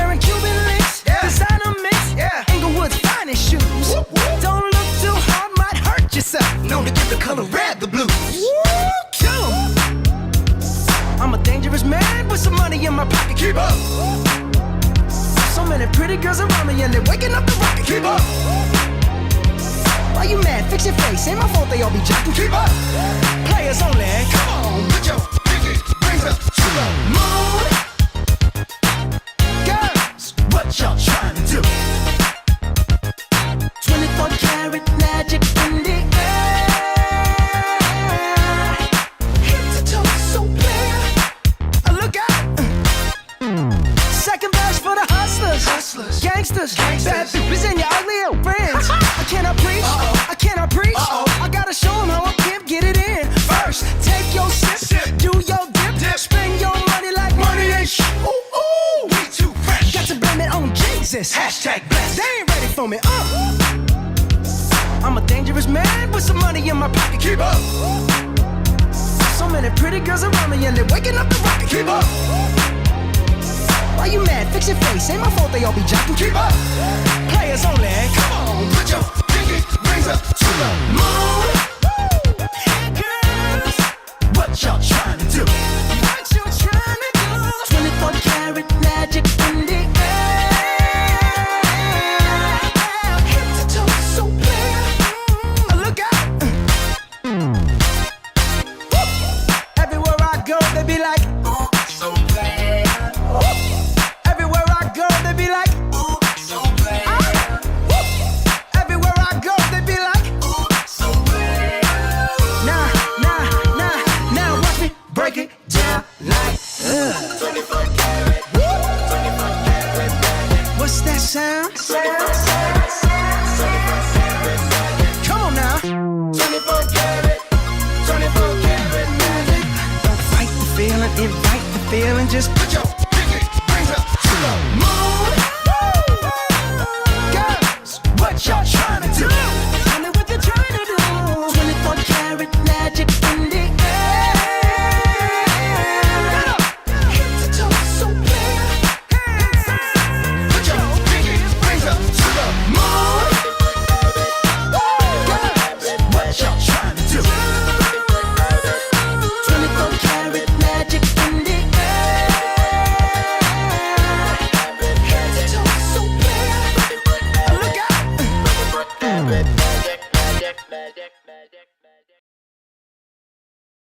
wearing Cuban links, designer mix, Inglewood's finest shoes. Don't look too hard, might hurt yourself. Known to give the color red the blues. Kill 'em. I'm a dangerous man with some money in my pocket. Keep up. So many pretty girls around me and they're waking up the rocket. Keep up. Why you mad? Fix your face. Ain't my fault they all be jocking. Keep up. Players only. Come on, put your pinky rings up to the moon. Girls, what y'all trying to do? 24 karat magic in the air. Head to toe so clear. Look out. Second verse for the hustlers, gangsters, bad bitches and your ugly old friends. I cannot preach, I cannot preach. I gotta show them how a pimp get it in. First, take your sip, do your dip, spend your money like money ain't shit. Ooh, ooh, we too fresh. Got to blame it on Jesus. Hashtag blessed. They ain't ready for me. I'm a dangerous man with some money in my pocket. Keep up. So many pretty girls around me and they're waking up the rocket. Keep up. Why you mad? Fix your face. Ain't my fault they all be jocking. Keep up. Players only. Come on, put your pinky rings up to the moon. Girls, what y'all trying to do? What you trying to do? 24 karat magic in the air. Head to toe so clear. Look out. Everywhere I go, they be like, ooh, so bad. Everywhere I go, they be like, ooh, so bad. Everywhere I go, they be like, ooh, so bad. Now, watch me break it down like, 24 karat, 24 karat magic. What's that sound? 24 karat magic. Come on now. 24 karat, 24 karat magic. Don't fight the feeling, invite the feeling, just put your